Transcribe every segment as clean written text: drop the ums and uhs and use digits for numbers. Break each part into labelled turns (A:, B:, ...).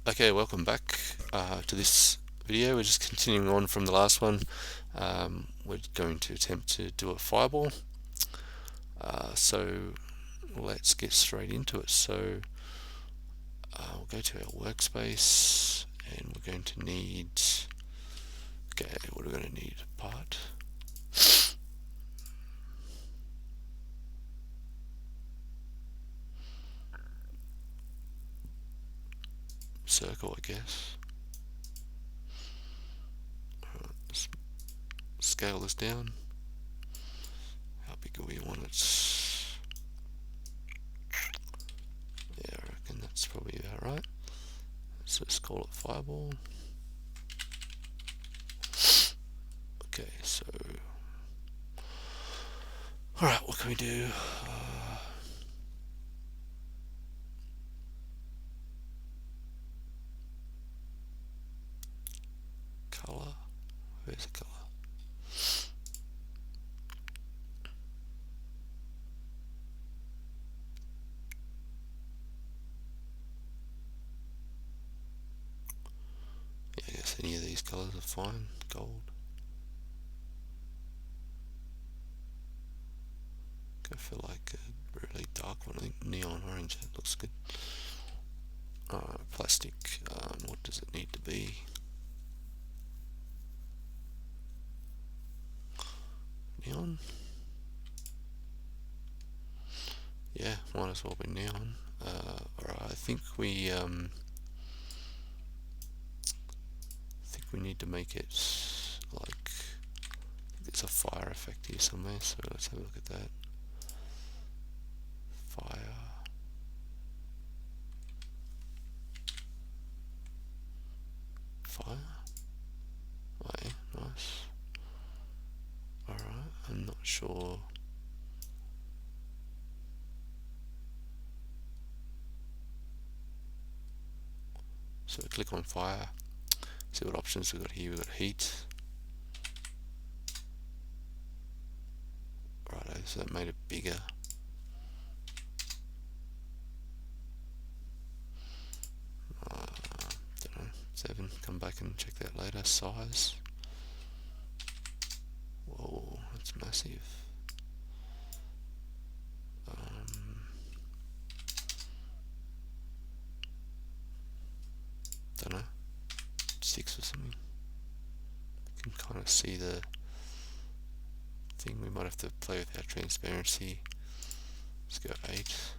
A: Okay, welcome back to this video. We're just continuing on from the last one. We're going to attempt to do a fireball. So let's get straight into it. So we'll go to our workspace and we're going to need, okay, what are we going to need? Part. Circle, I guess. Let's scale this down. How big do we want it? Yeah, I reckon that's probably about right. So let's call it fireball. Okay, so alright, what can we do? Color. Where's the color? Yeah, I guess any of these colors are fine. Gold. Go for like a really dark one. I think neon orange. That looks good. Plastic. What does it need to be? Neon. Yeah, might as well be neon. Alright, I think we need to make it like there's a fire effect here somewhere. So let's have a look at that. Fire. Fire. Oh yeah, nice. Alright, I'm not sure. So click on fire. See what options we've got here. We've got heat. Righto, so that made it bigger. Don't know, 7. Come back and check that later. Size. Whoa, that's massive. Don't know. 6 or something. You can kind of see the thing. We might have to play with our transparency. Let's go 8.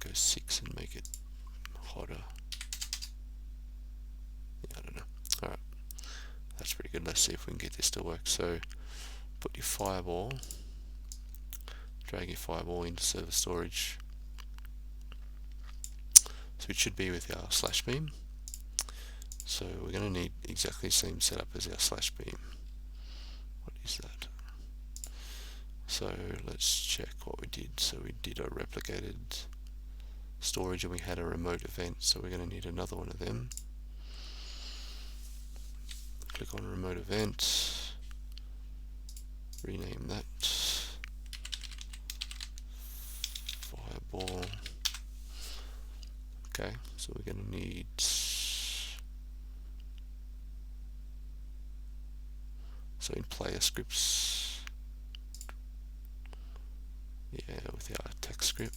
A: Go 6 and make it hotter. Yeah, I don't know. Alright. That's pretty good. Let's see if we can get this to work. So put your fireball, drag your fireball into server storage. So it should be with our slash beam. So we're going to need exactly the same setup as our slash beam. What is that? So let's check what we did. So we did a replicated storage and we had a remote event. So we're going to need another one of them. Click on remote event. Rename that. Fireball. Okay, so we're going to need in player scripts, yeah, with our text script.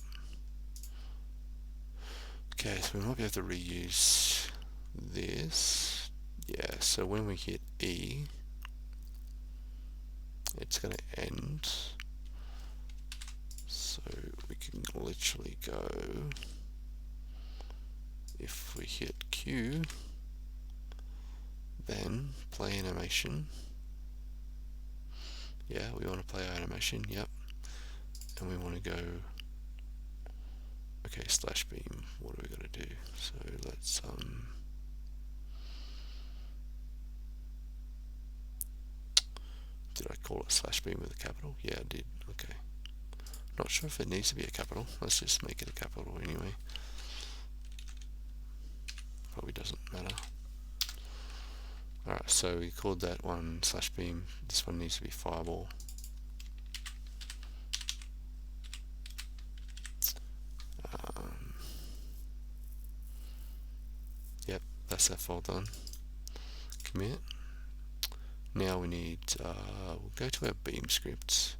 A: Okay, so we might be able to reuse this. Yeah, so when we hit E, it's going to end. So we can literally go, if we hit Q, then play animation. Yeah, we want to play our animation, yep. And we want to go, okay, slash beam, what are we going to do? So let's, did I call it slash beam with a capital? Yeah, I did, okay. Not sure if it needs to be a capital, let's just make it a capital anyway. Probably doesn't matter. Alright, so we called that one slash beam. This one needs to be fireball. that's that file done. Commit. Now we need, we'll go to our Beam scripts.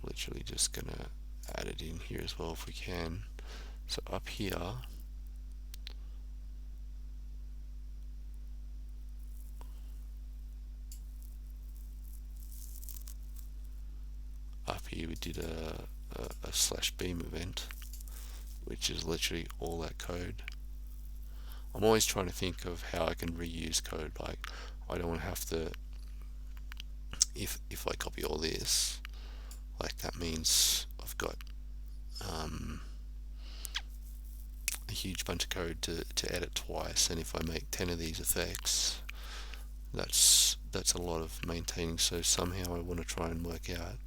A: Literally just gonna add it in here as well if we can. So up here, we did a slash beam event, which is literally all that code. I'm always trying to think of how I can reuse code. Like, I don't want to have to, if I copy all this, like that means I've got a huge bunch of code to edit twice, and if I make 10 of these effects, that's a lot of maintaining. So somehow I want to try and work out,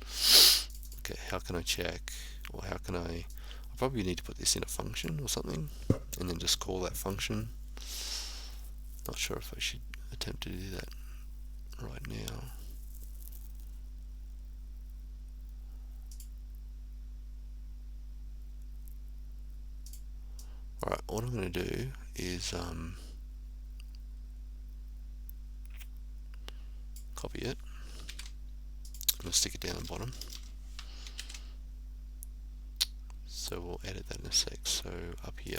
A: okay, how can I check, or how can I probably need to put this in a function or something, and then just call that function. Not sure if I should attempt to do that right now. Alright, what I'm going to do is copy it. I'm going to stick it down the bottom. So we'll edit that in a sec. So up here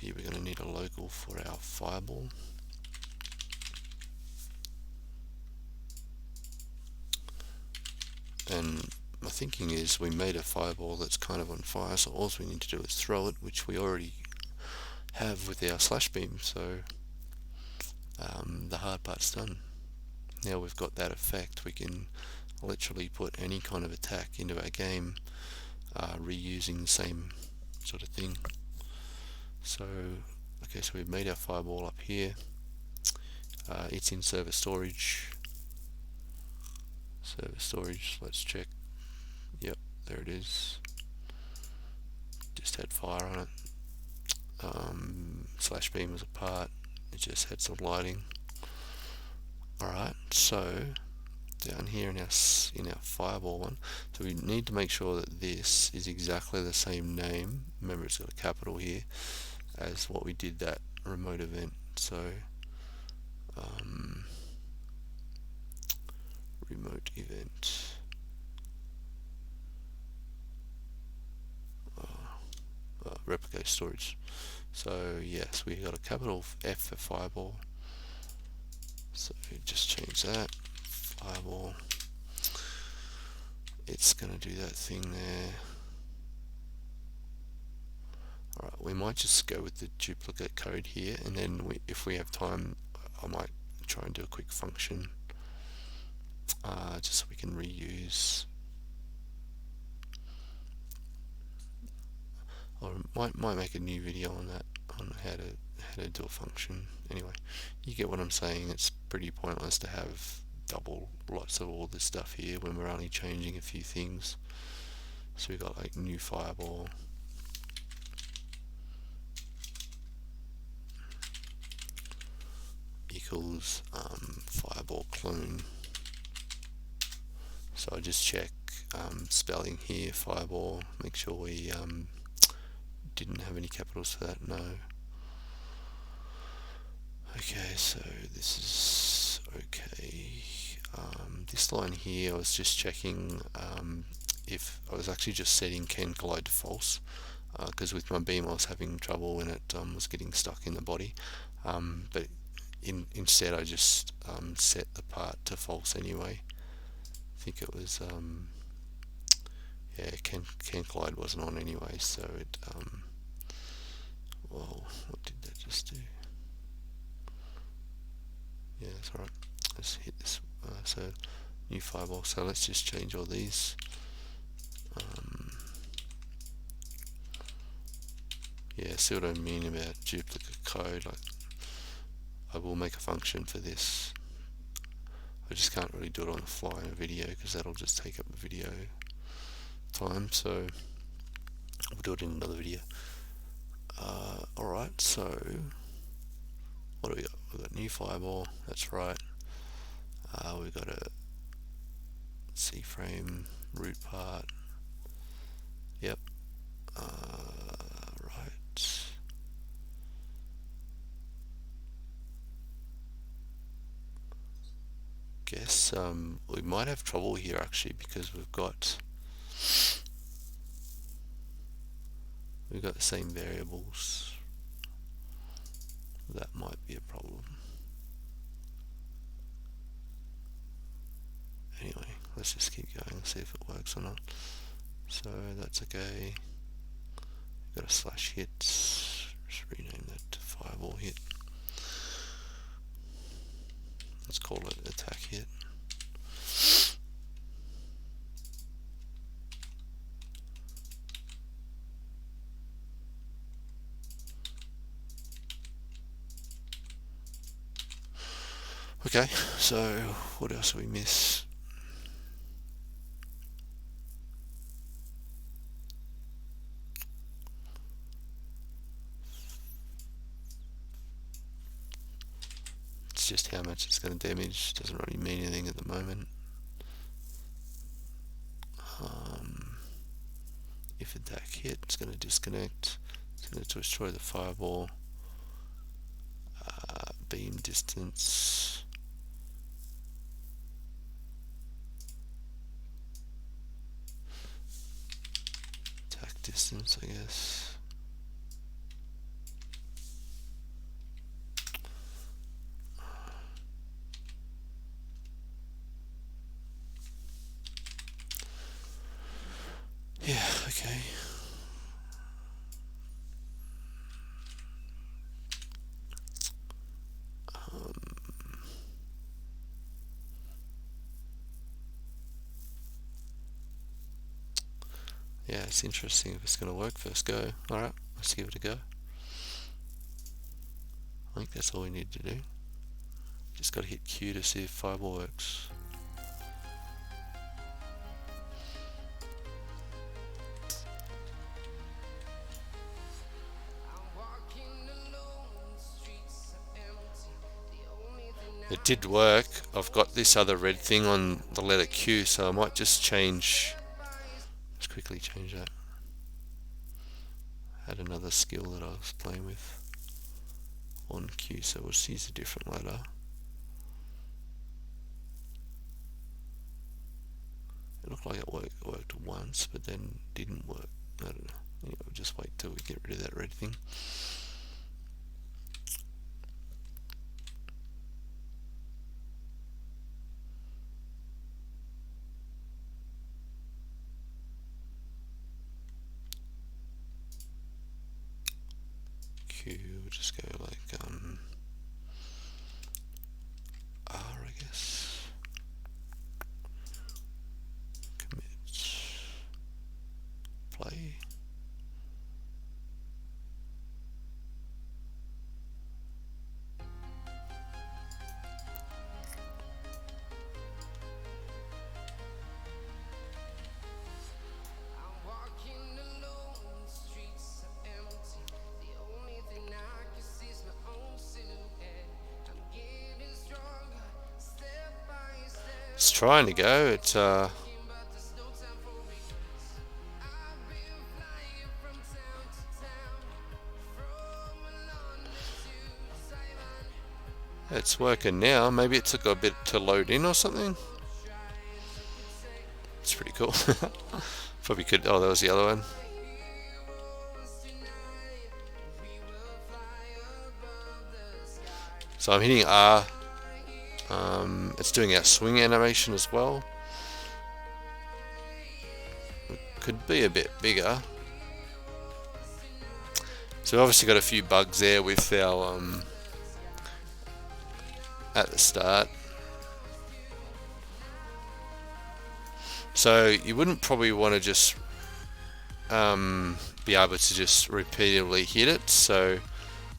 A: we're going to need a local for our FireBall. And my thinking is we made a FireBall that's kind of on fire, so all we need to do is throw it, which we already have with our slash beam. So the hard part's done. Now we've got that effect, we can literally put any kind of attack into our game, reusing the same sort of thing. So okay, so we've made our FireBall up here. It's in server storage. Let's check. Yep, there it is. Just had fire on it. Slash beam was apart. It just had some lighting. Alright, so down here in our FireBall one, so we need to make sure that this is exactly the same name. Remember, it's got a capital here, as what we did that remote event. So remote event. Replicate storage. So yes, we got a capital F for FireBall. So just change that. FireBall. It's going to do that thing there. Alright, we might just go with the duplicate code here, and then if we have time, I might try and do a quick function, just so we can reuse. Or might make a new video on that, on how to do a function. Anyway, you get what I'm saying. It's pretty pointless to have double lots of all this stuff here when we're only changing a few things. So we got like new FireBall. Equals FireBall clone. So I just check spelling here, FireBall, make sure we didn't have any capitals for that. No. Okay, so this is okay. This line here, I was just checking if I was actually just setting can collide to false, because with my beam I was having trouble when it was getting stuck in the body, but instead I just set the part to false anyway. I think it was yeah, can collide wasn't on anyway, so it well, what did that just do? Yeah, that's alright. Let's hit this. So new FireBall. So let's just change all these. Yeah, see what I mean about duplicate code. Like, I will make a function for this. I just can't really do it on the fly in a video because that'll just take up the video time. So we'll do it in another video. Alright, so what do we got? We've got new FireBall, that's right. We've got a C-frame root part. Yep. Right. we might have trouble here actually, because we've got the same variables. That might be a problem. Anyway, let's just keep going and see if it works or not. So that's okay. Got a slash hit. Just rename that to FireBall hit. Let's call it attack hit. Okay, so what else do we miss? It's just how much it's going to damage. Doesn't really mean anything at the moment. If attack hit, it's going to disconnect. It's going to destroy the FireBall. Beam distance. Attack distance, I guess. Yeah, okay. Yeah, it's interesting if it's going to work first go. Alright, let's give it a go. I think that's all we need to do. Just got to hit Q to see if FireBall works. It did work. I've got this other red thing on the letter Q, so I might just change. Let's quickly change that. I had another skill that I was playing with on Q, so we'll use a different letter. It looked like it worked once, but then didn't work. I don't know. Anyway, we'll just wait till we get rid of that red thing. Q, we'll just go like R, I guess. Commit. Play. It's trying to go. It's working now. Maybe it took a bit to load in or something. It's pretty cool. Probably could. Oh, that was the other one. So I'm hitting R. It's doing our swing animation as well. It could be a bit bigger. So we've obviously got a few bugs there with our at the start. So you wouldn't probably want to just be able to just repeatedly hit it. So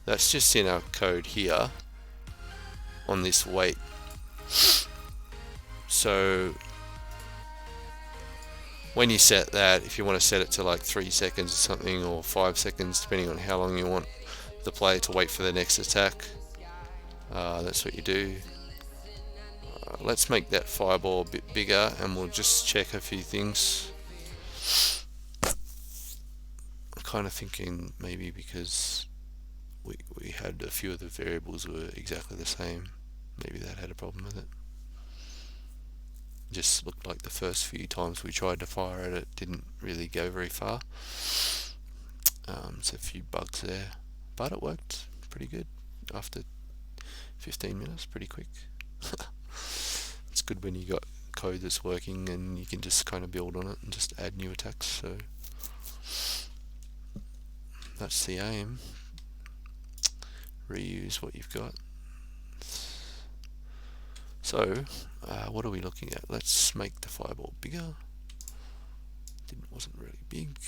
A: that's just in our code here on this wait. So when you set that, if you want to set it to like 3 seconds or something, or 5 seconds, depending on how long you want the player to wait for the next attack, that's what you do. Let's make that FireBall a bit bigger, and we'll just check a few things. I'm kind of thinking maybe because we had a few of the variables were exactly the same, maybe that had a problem with it. just looked like the first few times we tried to fire it didn't really go very far. So a few bugs there, but it worked pretty good after 15 minutes, pretty quick. It's good when you got code that's working and you can just kind of build on it and just add new attacks. So that's the aim. Reuse what you've got. So what are we looking at? Let's make the FireBall bigger. Wasn't really big.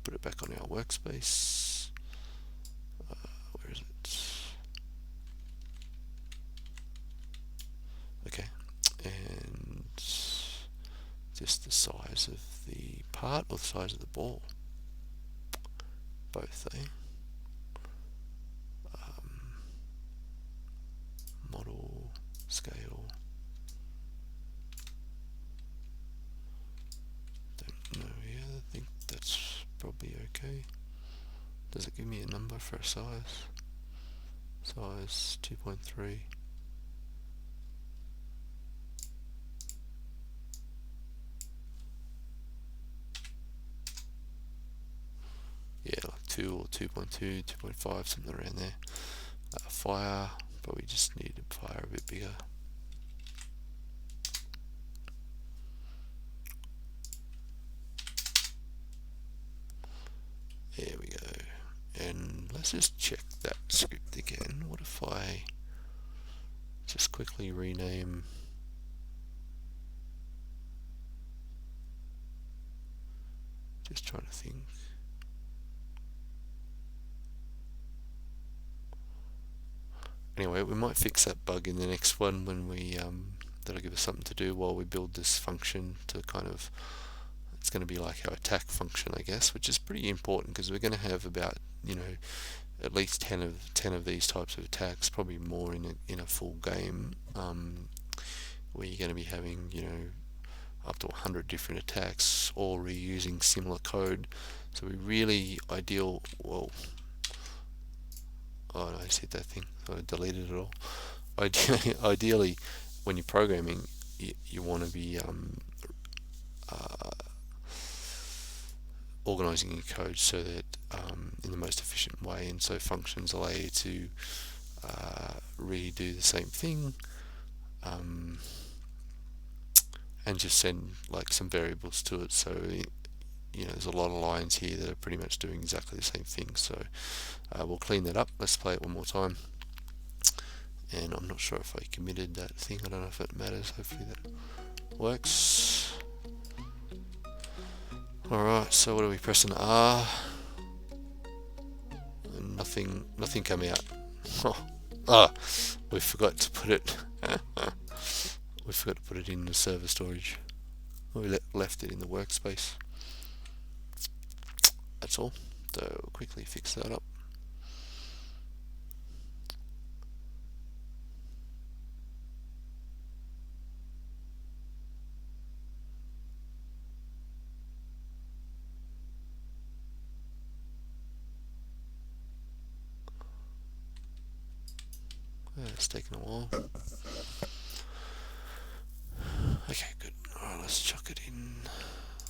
A: Put it back on our workspace. Where is it? Okay, and just the size of the part or the size of the ball? Both, eh? Model, scale. Don't know here. I think that's probably okay. Does it give me a number for a size? Size 2.3. Yeah, like 2 or 2.2, 2.5, something around there. Fire, probably just need to fire a bit bigger. There we go. And let's just check that script again. What if I just quickly rename just trying to think. Anyway, we might fix that bug in the next one when we that'll give us something to do while we build this function to kind of, it's going to be like our attack function, I guess, which is pretty important because we're going to have about, you know, at least 10 of these types of attacks, probably more in a full game, where you're going to be having, you know, up to 100 different attacks, all reusing similar code. So we really ideal, well, oh no, I said that thing, so I deleted it all. Ideally, when you're programming, you want to be organizing your code so that in the most efficient way, and so functions allow you to redo the same thing, and just send like some variables to it. So you know, there's a lot of lines here that are pretty much doing exactly the same thing. So we'll clean that up. Let's play it one more time. And I'm not sure if I committed that thing. I don't know if it matters. Hopefully that works. Alright, so what are we pressing? R. And nothing came out. We forgot to put it. We forgot to put it in the server storage. We left it in the workspace. That's all. So we'll quickly fix that up. It's taken a while. Okay, good. Alright, let's chuck it in.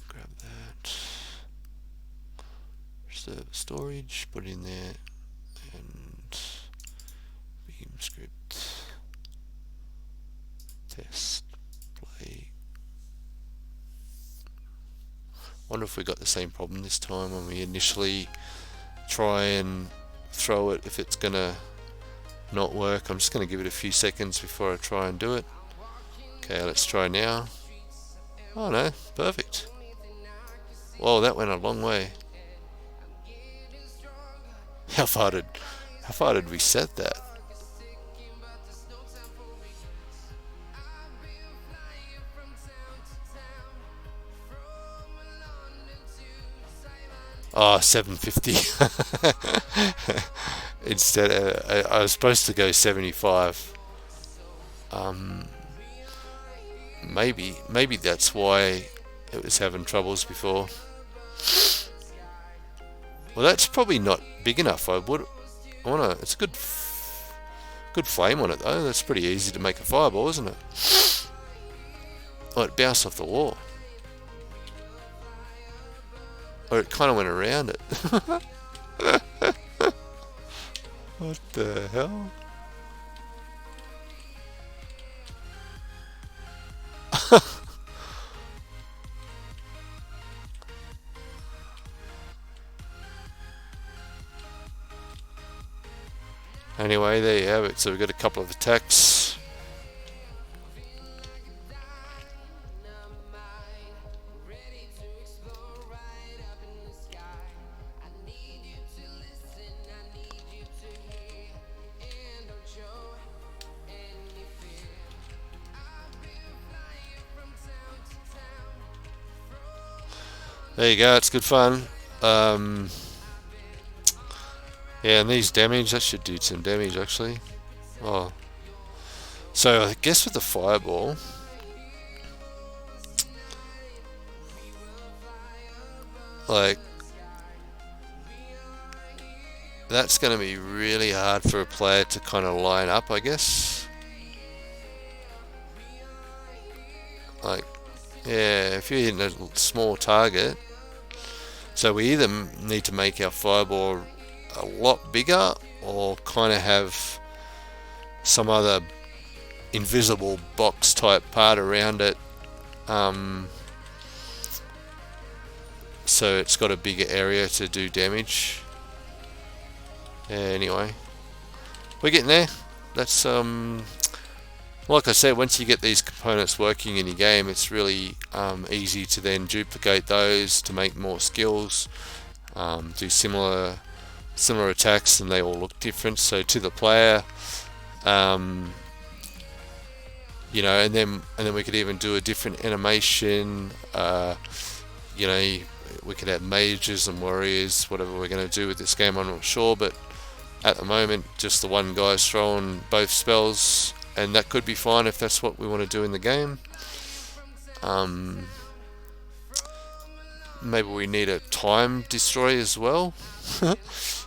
A: Grab that. Server storage, put it in there, and beam script. Test. Play. Wonder if we got the same problem this time when we initially try and throw it, if it's gonna not work. I'm just going to give it a few seconds before I try and do it. Okay, let's try now. Oh no, perfect. Whoa, that went a long way. How far did we set that? Oh, 750. Instead, I was supposed to go 75. Maybe that's why it was having troubles before. Well, that's probably not big enough. It's a good flame on it though. That's pretty easy to make a fireball, isn't it? Oh, it bounced off the wall. Or it kind of went around it. What the hell? Anyway, there you have it. So we've got a couple of attacks. There you go, it's good fun. Yeah, and these damage, that should do some damage actually. Oh. So I guess with the FireBall, like, that's going to be really hard for a player to kind of line up, I guess. Like, yeah, if you're hitting a small target, so we either need to make our FireBall a lot bigger or kind of have some other invisible box type part around it, so it's got a bigger area to do damage. Yeah, anyway, we're getting there. That's like I said, once you get these components working in your game, it's really easy to then duplicate those to make more skills, do similar attacks, and they all look different. So to the player, you know, and then we could even do a different animation. You know, we could have mages and warriors, whatever we're going to do with this game, I'm not sure, but at the moment just the one guy's throwing both spells, and that could be fine if that's what we want to do in the game. Maybe we need a time destroy as well.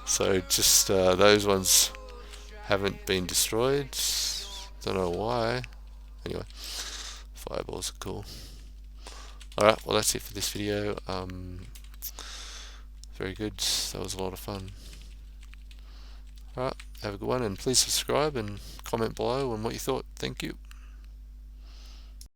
A: So just those ones haven't been destroyed, don't know why. Anyway, fireballs are cool. Alright, well that's it for this video. Very good, that was a lot of fun. Alright, have a good one, and please subscribe and comment below on what you thought. Thank you.